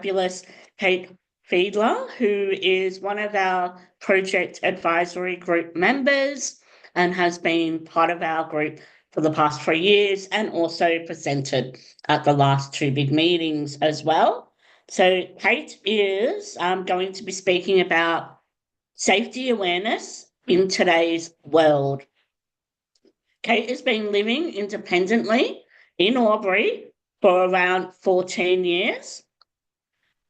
fabulous Kate Feidler, who is one of our project advisory group members and has been part of our group for the past 3 years and also presented at the last 2 big meetings as well. So Kate is going to be speaking about safety awareness in today's world. Kate has been living independently in Albury for around 14 years.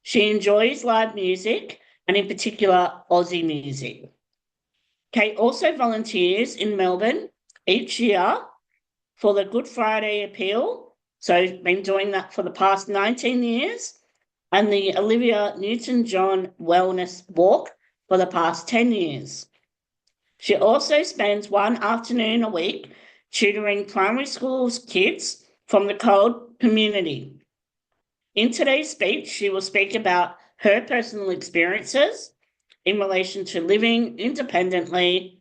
She enjoys live music and in particular Aussie music. Kate also volunteers in Melbourne each year for the Good Friday Appeal, so been doing that for the past 19 years, and the Olivia Newton-John Wellness Walk for the past 10 years. She also spends one afternoon a week tutoring primary schools kids from the cold community. In today's speech, she will speak about her personal experiences in relation to living independently,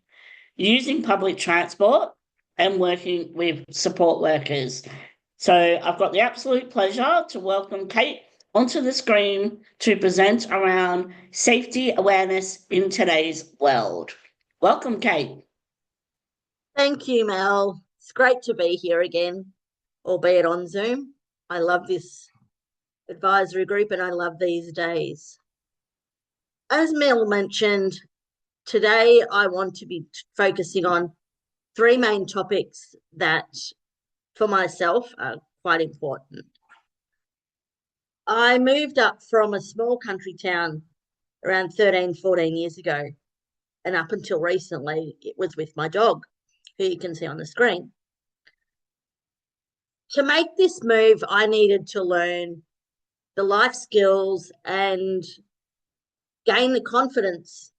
using public transport, and working with support workers. So I've got the absolute pleasure to welcome Kate onto the screen to present around safety awareness in today's world. Welcome, Kate. Thank you, Mel. It's great to be here again, albeit on Zoom. I love this advisory group and I love these days. As Mel mentioned, today I want to be focusing on 3 main topics that, for myself, are quite important. I moved up from a small country town around 13, 14 years ago, and up until recently, it was with my dog, who you can see on the screen. To make this move, I needed to learn the life skills and gain the confidence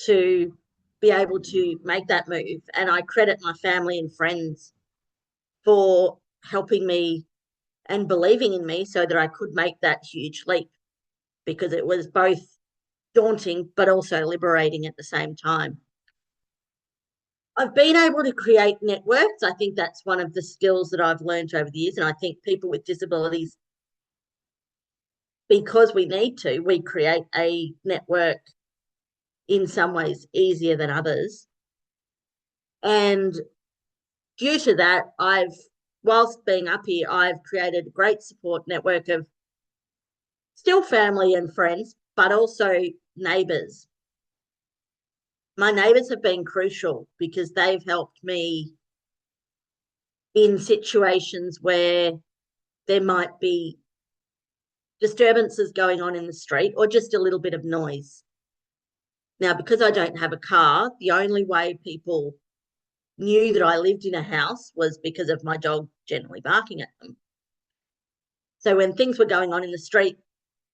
to be able to make that move. And I credit my family and friends for helping me and believing in me so that I could make that huge leap, because it was both daunting but also liberating at the same time. I've been able to create networks. I think that's one of the skills that I've learned over the years. And I think people with disabilities, because we need to, we create a network in some ways easier than others. And due to that, whilst being up here, I've created a great support network of still family and friends, but also neighbours. My neighbours have been crucial because they've helped me in situations where there might be disturbances going on in the street or just a little bit of noise. Now, because I don't have a car, the only way people knew that I lived in a house was because of my dog generally barking at them. So when things were going on in the street,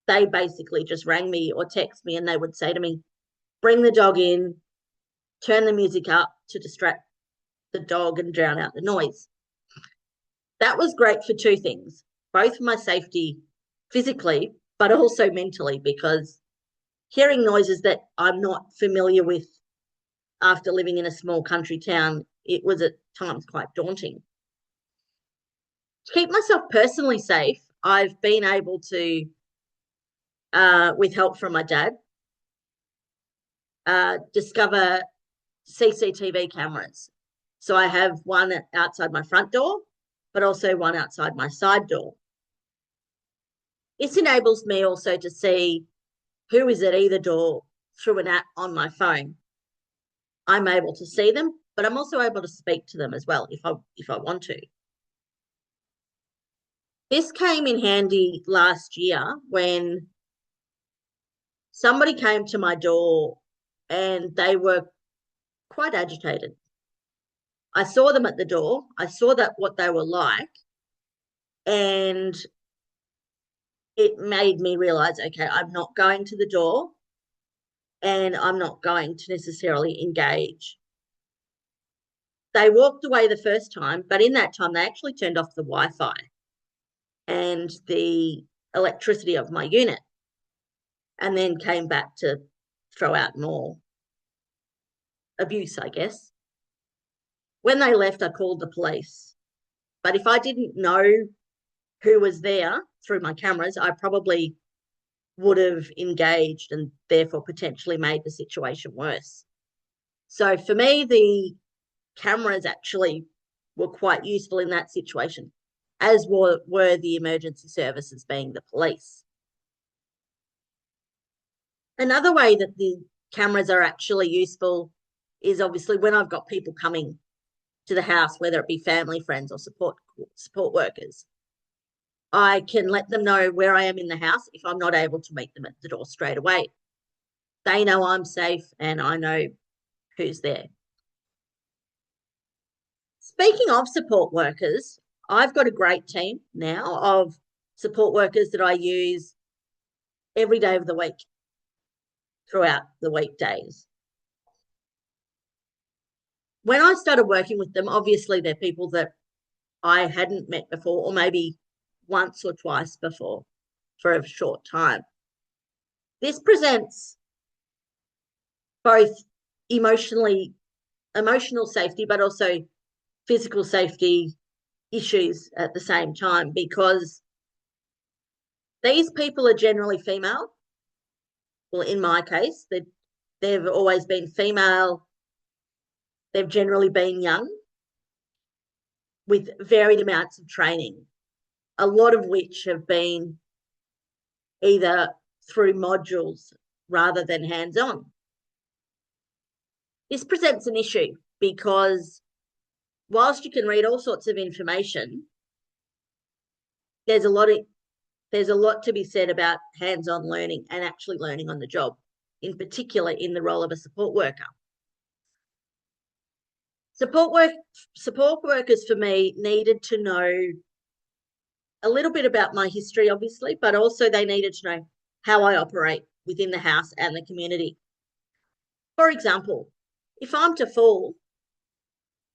they basically just rang me or text me and they would say to me, bring the dog in, turn the music up to distract the dog and drown out the noise. That was great for 2 things, both for my safety physically, but also mentally, because hearing noises that I'm not familiar with after living in a small country town, it was at times quite daunting. To keep myself personally safe, I've been able to, with help from my dad, discover CCTV cameras. So I have one outside my front door, but also one outside my side door. This enables me also to see who is at either door through an app on my phone. I'm able to see them, but I'm also able to speak to them as well if I want to. This came in handy last year when somebody came to my door and they were quite agitated. I saw them at the door. I saw what they were like, and it made me realize, okay, I'm not going to the door and I'm not going to necessarily engage. They walked away the first time, but in that time, they actually turned off the Wi-Fi and the electricity of my unit, and then came back to throw out more abuse, I guess. When they left, I called the police. But if I didn't know who was there through my cameras, I probably would have engaged and therefore potentially made the situation worse. So for me, the cameras actually were quite useful in that situation, as were the emergency services, being the police. Another way that the cameras are actually useful is obviously when I've got people coming to the house, whether it be family, friends, or support workers. I can let them know where I am in the house if I'm not able to meet them at the door straight away. They know I'm safe and I know who's there. Speaking of support workers, I've got a great team now of support workers that I use every day of the week throughout the weekdays. When I started working with them, obviously they're people that I hadn't met before, or maybe once or twice before for a short time. This presents both emotional safety, but also physical safety issues at the same time, because these people are generally female. Well, in my case, they've always been female. They've generally been young with varied amounts of training, a lot of which have been either through modules rather than hands-on. This presents an issue because whilst you can read all sorts of information, there's a lot to be said about hands-on learning and actually learning on the job, in particular in the role of a support worker. Support workers for me needed to know a little bit about my history, obviously, but also they needed to know how I operate within the house and the community. For example, if I'm to fall,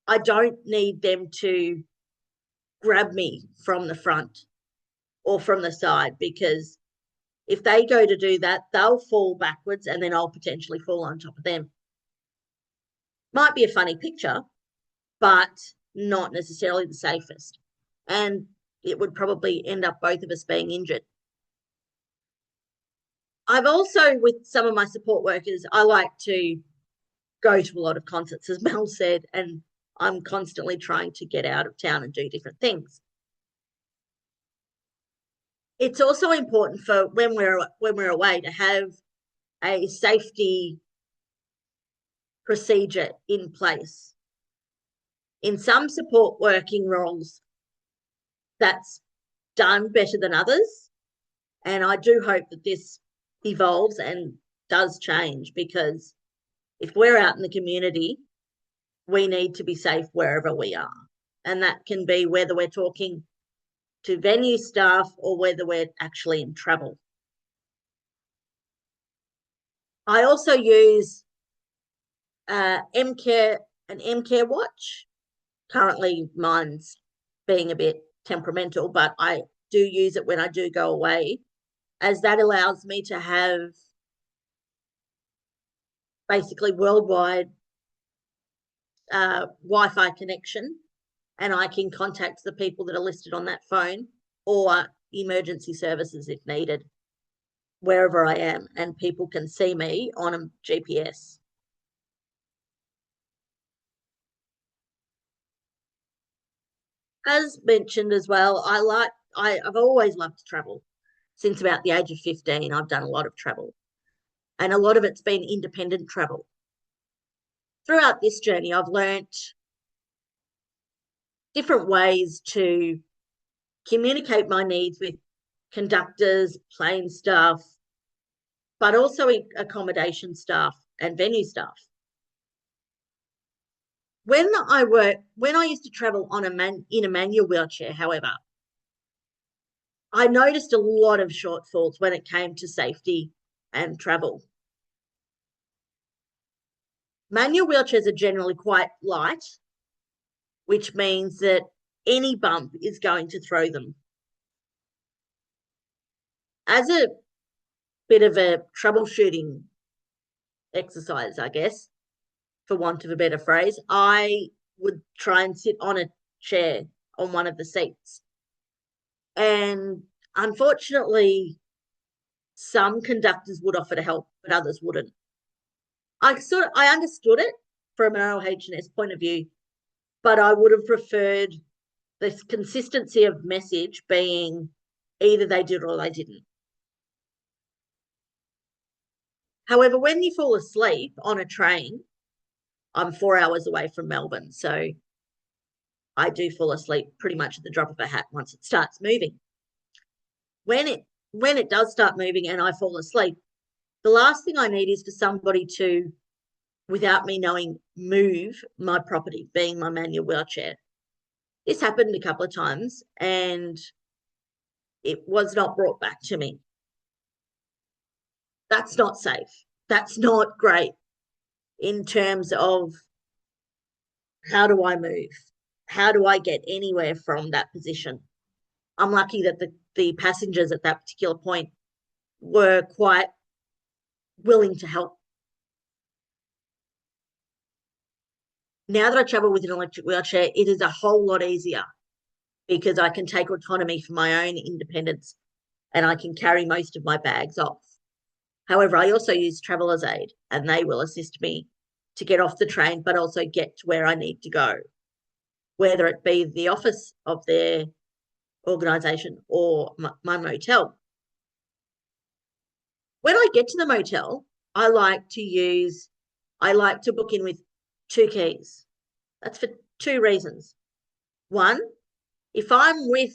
I don't need them to grab me from the front or from the side, because if they go to do that, they'll fall backwards and then I'll potentially fall on top of them. Might be a funny picture, but not necessarily the safest. And it would probably end up both of us being injured. I've also, with some of my support workers, I like to go to a lot of concerts, as Mel said, and I'm constantly trying to get out of town and do different things. It's also important for when we're away to have a safety procedure in place. In some support working roles, that's done better than others. And I do hope that this evolves and does change, because if we're out in the community, we need to be safe wherever we are. And that can be whether we're talking to venue staff or whether we're actually in travel. I also use an MCare watch. Currently, mine's being a bit temperamental, but I do use it when I do go away, as that allows me to have basically worldwide Wi-Fi connection, and I can contact the people that are listed on that phone or emergency services if needed, wherever I am, and people can see me on a GPS. As mentioned as well, I've always loved to travel. Since about the age of 15, I've done a lot of travel, and a lot of it's been independent travel. Throughout this journey, I've learnt different ways to communicate my needs with conductors, plane staff, but also accommodation staff and venue staff. When I used to travel in a manual wheelchair, however, I noticed a lot of shortfalls when it came to safety and travel. Manual wheelchairs are generally quite light, which means that any bump is going to throw them. As a bit of a troubleshooting exercise, I guess, for want of a better phrase, I would try and sit on a chair on one of the seats. And unfortunately, some conductors would offer to help, but others wouldn't. I understood it from an OH&S point of view, but I would have preferred this consistency of message being either they did or they didn't. However, when you fall asleep on a train, I'm 4 hours away from Melbourne, so I do fall asleep pretty much at the drop of a hat once it starts moving. When it does start moving and I fall asleep, the last thing I need is for somebody to, without me knowing, move my property, being my manual wheelchair. This happened a couple of times and it was not brought back to me. That's not safe. That's not great in terms of how do I move? How do I get anywhere from that position? I'm lucky that the passengers at that particular point were quite willing to help. Now that I travel with an electric wheelchair, it is a whole lot easier because I can take autonomy for my own independence and I can carry most of my bags off. However, I also use Traveller's Aid and they will assist me to get off the train, but also get to where I need to go, whether it be the office of their organisation or my motel. When I get to the motel, I like to book in with 2 keys. That's for 2 reasons. One, if I'm with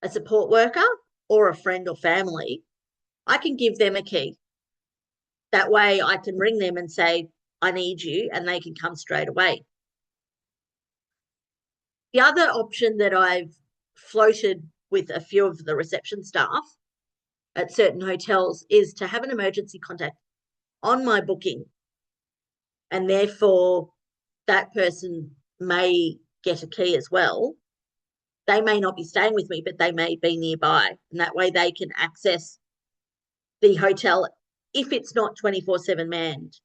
a support worker or a friend or family, I can give them a key. That way I can ring them and say, I need you, and they can come straight away. The other option that I've floated with a few of the reception staff at certain hotels is to have an emergency contact on my booking. And therefore, that person may get a key as well. They may not be staying with me, but they may be nearby. And that way they can access the hotel if it's not 24/7 manned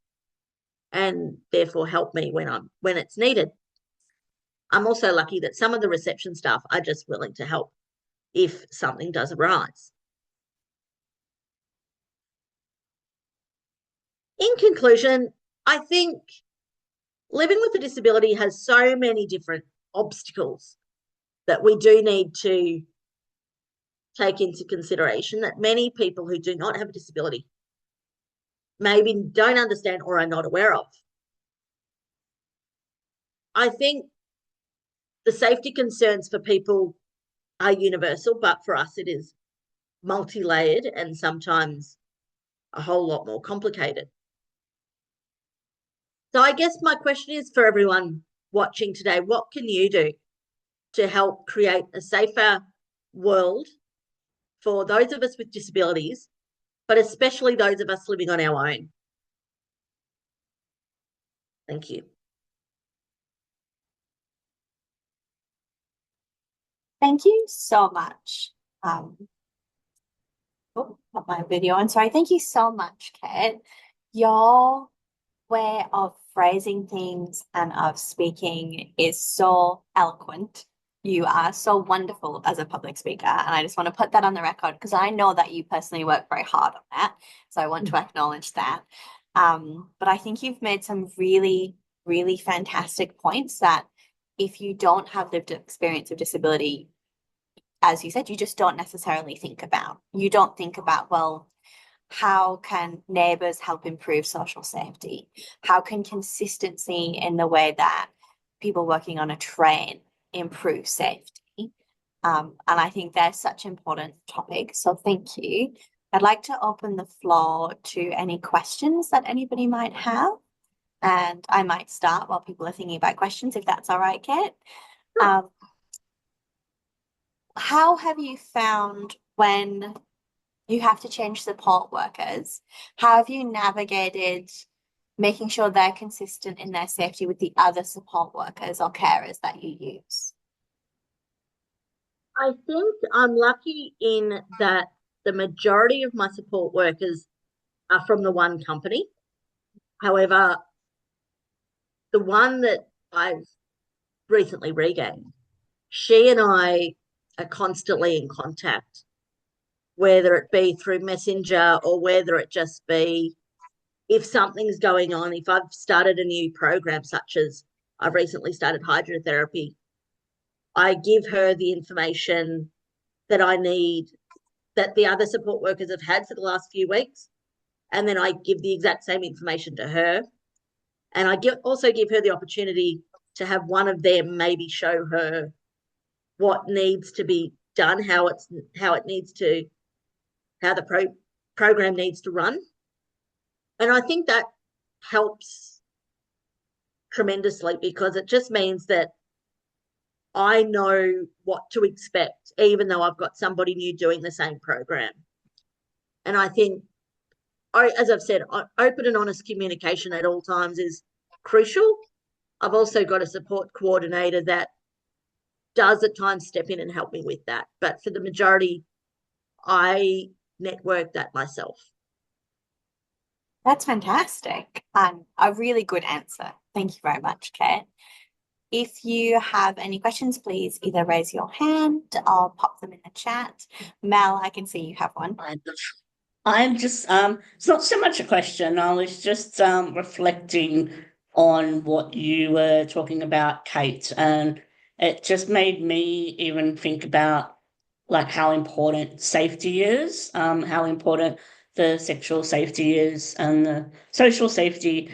and therefore help me when it's needed. I'm also lucky that some of the reception staff are just willing to help if something does arise. In conclusion, I think living with a disability has so many different obstacles that we do need to take into consideration that many people who do not have a disability maybe don't understand or are not aware of. I think the safety concerns for people are universal, but for us it is multi-layered and sometimes a whole lot more complicated. So I guess my question is for everyone watching today, what can you do to help create a safer world for those of us with disabilities, but especially those of us living on our own? Thank you. Thank you so much. Put my video on. Sorry. Thank you so much, Kate. Your way of phrasing things and of speaking is so eloquent. You are so wonderful as a public speaker. And I just want to put that on the record because I know that you personally work very hard on that. So I want to acknowledge that. But I think you've made some really, really fantastic points that if you don't have lived experience of disability, as you said, you just don't necessarily think about. You don't think about, well, how can neighbours help improve social safety? How can consistency in the way that people working on a train improve safety? And I think they're such important topics. So thank you. I'd like to open the floor to any questions that anybody might have. And I might start while people are thinking about questions, if that's all right, Kate. How have you found when you have to change support workers? How have you navigated making sure they're consistent in their safety with the other support workers or carers that you use? I think I'm lucky in that the majority of my support workers are from the one company. However, the one that I've recently regained, she and I are constantly in contact. whether it be through Messenger or whether it just be if something's going on, if I've started a new program, such as I've recently started hydrotherapy, I give her the information that I need that the other support workers have had for the last few weeks. And then I give the exact same information to her. And I also give her the opportunity to have one of them maybe show her what needs to be done, how the program needs to run. And I think that helps tremendously because it just means that I know what to expect, even though I've got somebody new doing the same program. And I think, as I've said, open and honest communication at all times is crucial. I've also got a support coordinator that does at times step in and help me with that. But for the majority, I network that myself. That's fantastic. A really good answer. Thank you very much, Kate. If you have any questions, please either raise your hand or pop them in the chat. Mel, I can see you have one. I'm just it's not so much a question. I was just reflecting on what you were talking about, Kate, and it just made me even think about like how important safety is, how important the sexual safety is and the social safety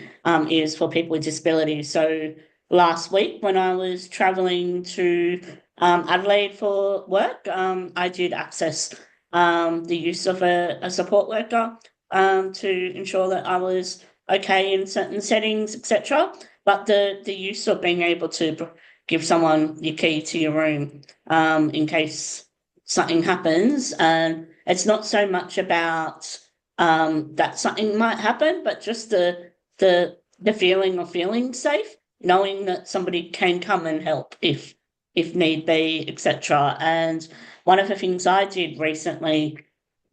is for people with disabilities. So last week when I was traveling to Adelaide for work, I did access the use of a support worker to ensure that I was okay in certain settings, etc. But the use of being able to give someone your key to your room in case something happens, and it's not so much about that something might happen, but just the feeling of feeling safe, knowing that somebody can come and help if need be, etc. And one of the things I did recently,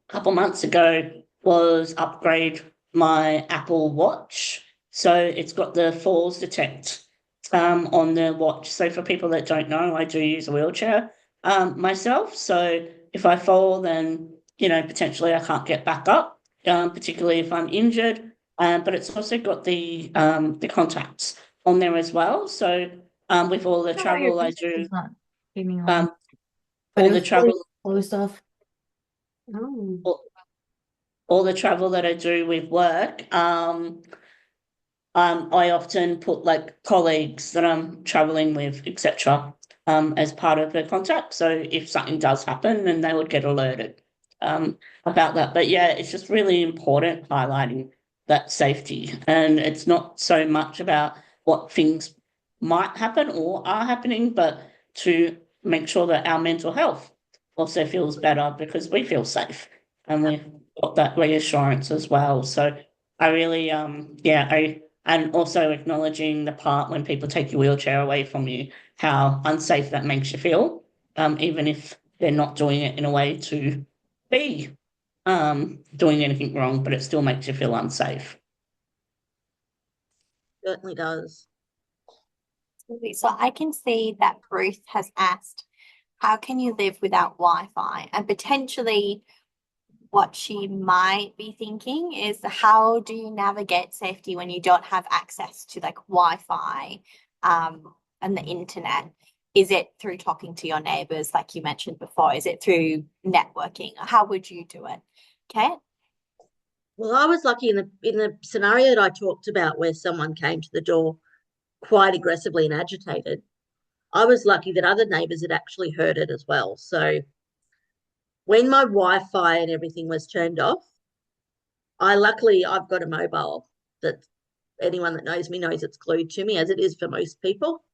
a couple months ago, was upgrade my Apple Watch. So it's got the falls detect on the watch. So for people that don't know, I do use a wheelchair myself. So if I fall, then, potentially I can't get back up, particularly if I'm injured. But it's also got the contacts on there as well. So with all the travel I do, all the travel, stuff. Oh. all the travel that I do with work, I often put like colleagues that I'm traveling with, etc., as part of the contact. So if something does happen, then they would get alerted about that. But yeah, it's just really important highlighting that safety. And it's not so much about what things might happen or are happening, but to make sure that our mental health also feels better because we feel safe and we've got that reassurance as well. So I really, and also acknowledging the part when people take your wheelchair away from you, how unsafe that makes you feel, even if they're not doing it in a way to be doing anything wrong, but it still makes you feel unsafe. Certainly does. So I can see that Ruth has asked, how can you live without Wi-Fi? And potentially what she might be thinking is, how do you navigate safety when you don't have access to like Wi-Fi and the internet? Is it through talking to your neighbors, like you mentioned before? Is it through networking? How would you do it? Okay. Well, I was lucky in the scenario that I talked about where someone came to the door quite aggressively and agitated. I was lucky that other neighbours had actually heard it as well. So when my Wi-Fi and everything was turned off, I've got a mobile that anyone that knows me knows it's glued to me, as it is for most people.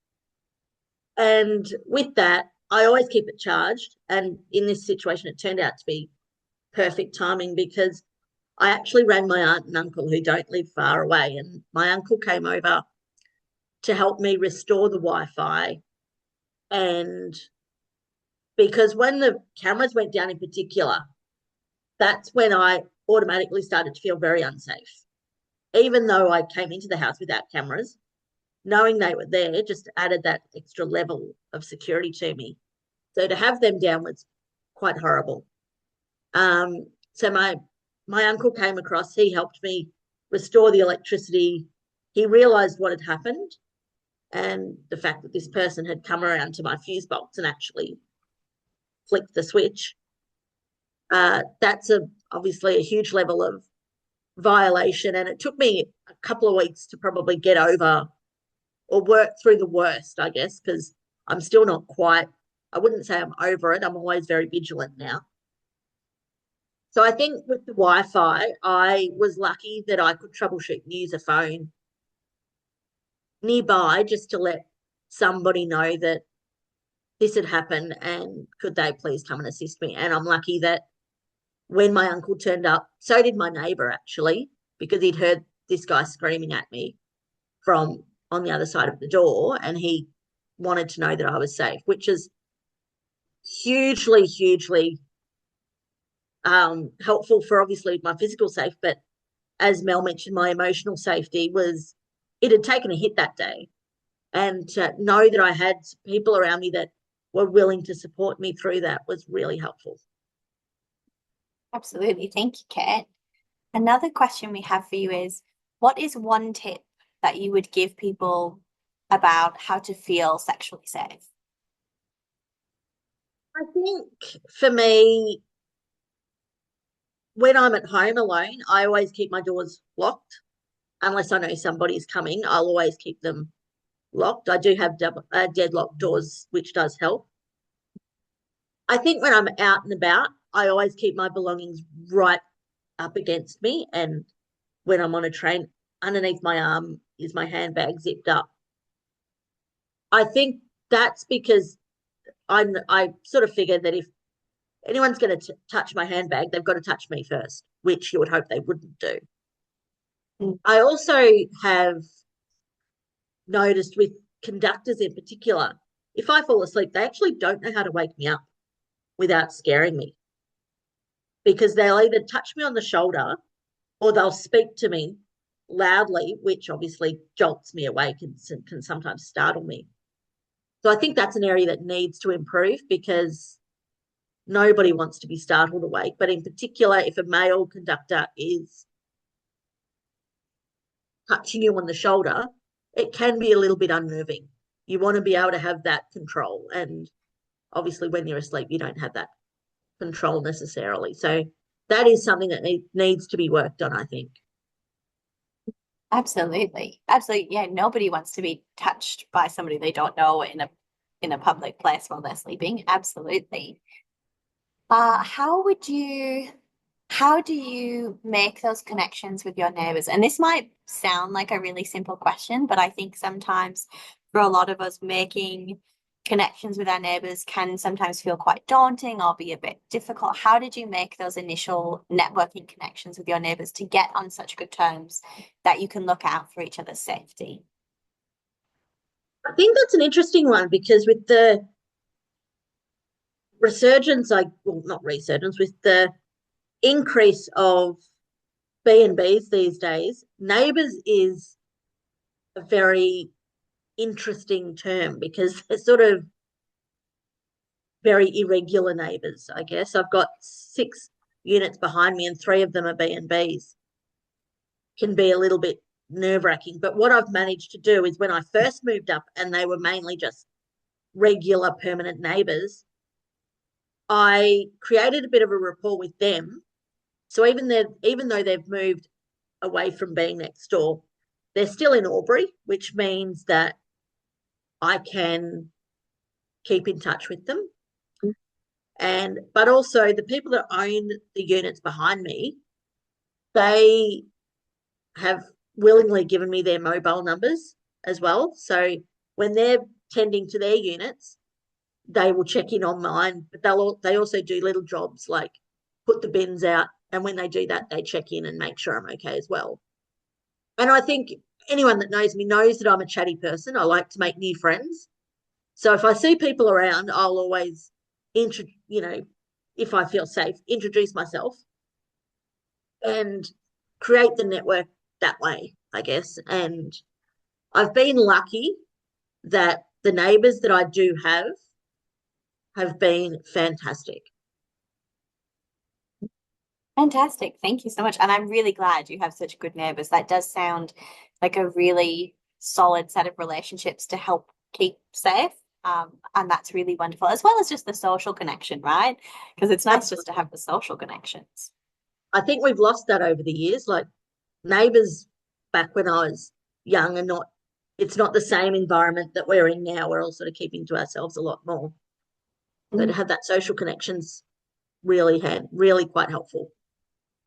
And with that, I always keep it charged. And in this situation, it turned out to be perfect timing because I actually rang my aunt and uncle who don't live far away. And my uncle came over to help me restore the Wi-Fi. And because when the cameras went down in particular, that's when I automatically started to feel very unsafe. Even though I came into the house without cameras, knowing they were there just added that extra level of security to me. So to have them down was quite horrible. So my uncle came across, he helped me restore the electricity. He realised what had happened and the fact that this person had come around to my fuse box and actually flicked the switch. That's obviously a huge level of violation, and it took me a couple of weeks to probably get over or work through the worst, I guess, because I'm still not quite, I wouldn't say I'm over it. I'm always very vigilant now. So I think with the Wi-Fi, I was lucky that I could troubleshoot and use a phone nearby just to let somebody know that this had happened and could they please come and assist me. And I'm lucky that when my uncle turned up, so did my neighbour actually, because he'd heard this guy screaming at me from on the other side of the door, and he wanted to know that I was safe, which is hugely, hugely helpful for obviously my physical safety, but as Mel mentioned, my emotional safety was, it had taken a hit that day. And to know that I had people around me that were willing to support me through that was really helpful. Absolutely. Thank you, Kate. Another question we have for you is, what is one tip that you would give people about how to feel sexually safe? I think for me, when I'm at home alone, I always keep my doors locked. Unless I know somebody's coming, I'll always keep them locked. I do have deadlock doors, which does help. I think when I'm out and about, I always keep my belongings right up against me. And when I'm on a train, underneath my arm is my handbag zipped up. I think that's because I sort of figured that if anyone's going to touch my handbag, they've got to touch me first, which you would hope they wouldn't do. I also have noticed with conductors in particular, if I fall asleep, they actually don't know how to wake me up without scaring me, because they'll either touch me on the shoulder or they'll speak to me loudly, which obviously jolts me awake and can sometimes startle me. So I think that's an area that needs to improve, because nobody wants to be startled awake. But in particular, if a male conductor is touching you on the shoulder, it can be a little bit unnerving. You want to be able to have that control. And obviously when you're asleep, you don't have that control necessarily. So that is something that needs to be worked on, I think. Absolutely. Absolutely. Yeah, nobody wants to be touched by somebody they don't know in a public place while they're sleeping. Absolutely. How do you make those connections with your neighbors? And this might sound like a really simple question, but I think sometimes for a lot of us, making connections with our neighbors can sometimes feel quite daunting or be a bit difficult. How did you make those initial networking connections with your neighbors to get on such good terms that you can look out for each other's safety? I think that's an interesting one, because with the resurgence, not resurgence, with the increase of B&Bs these days, neighbours is a very interesting term, because they're sort of very irregular neighbours, I guess. I've got 6 units behind me and 3 of them are B&Bs. Can be a little bit nerve-wracking. But what I've managed to do is, when I first moved up and they were mainly just regular permanent neighbours, I created a bit of a rapport with them. So even though they've moved away from being next door, they're still in Albury, which means that I can keep in touch with them. But also the people that own the units behind me, they have willingly given me their mobile numbers as well. So when they're tending to their units, they will check in on mine, but they also do little jobs like put the bins out. And when they do that, they check in and make sure I'm okay as well. And I think anyone that knows me knows that I'm a chatty person. I like to make new friends. So if I see people around, I'll always, if I feel safe, introduce myself and create the network that way, I guess. And I've been lucky that the neighbours that I do have been fantastic. Fantastic. Thank you so much. And I'm really glad you have such good neighbors. That does sound like a really solid set of relationships to help keep safe. And that's really wonderful, as well as just the social connection, right? Because it's nice just to have the social connections. I think we've lost that over the years. Like neighbours back when I was young are not, it's not the same environment that we're in now. We're all sort of keeping to ourselves a lot more. But to have that social connections really quite helpful.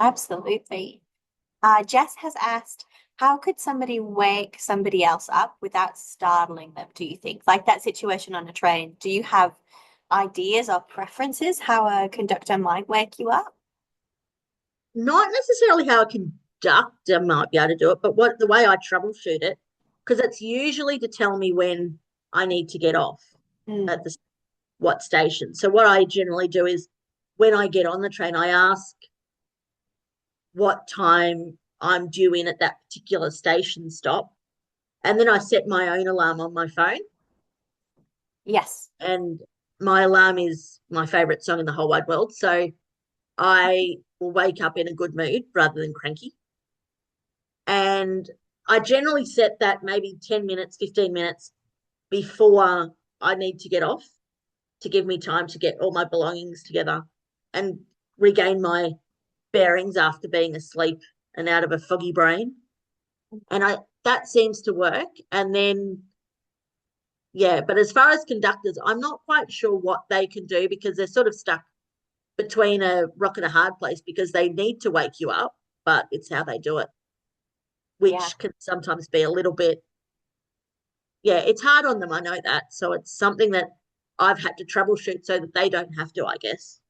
Absolutely. Jess has asked, how could somebody wake somebody else up without startling them, do you think? Like that situation on a train, do you have ideas or preferences how a conductor might wake you up? Not necessarily how a conductor might be able to do it, but the way I troubleshoot it, because it's usually to tell me when I need to get off at what station. So what I generally do is when I get on the train, I ask what time I'm due in at that particular station stop. And then I set my own alarm on my phone. Yes. And my alarm is my favourite song in the whole wide world. So I will wake up in a good mood rather than cranky. And I generally set that maybe 10 minutes, 15 minutes before I need to get off to give me time to get all my belongings together and regain my bearings after being asleep and out of a foggy brain. And that seems to work. And then, yeah, but as far as conductors, I'm not quite sure what they can do because they're sort of stuck between a rock and a hard place because they need to wake you up, but it's how they do it, which can sometimes be a little bit, it's hard on them. I know that. So it's something that I've had to troubleshoot so that they don't have to, I guess.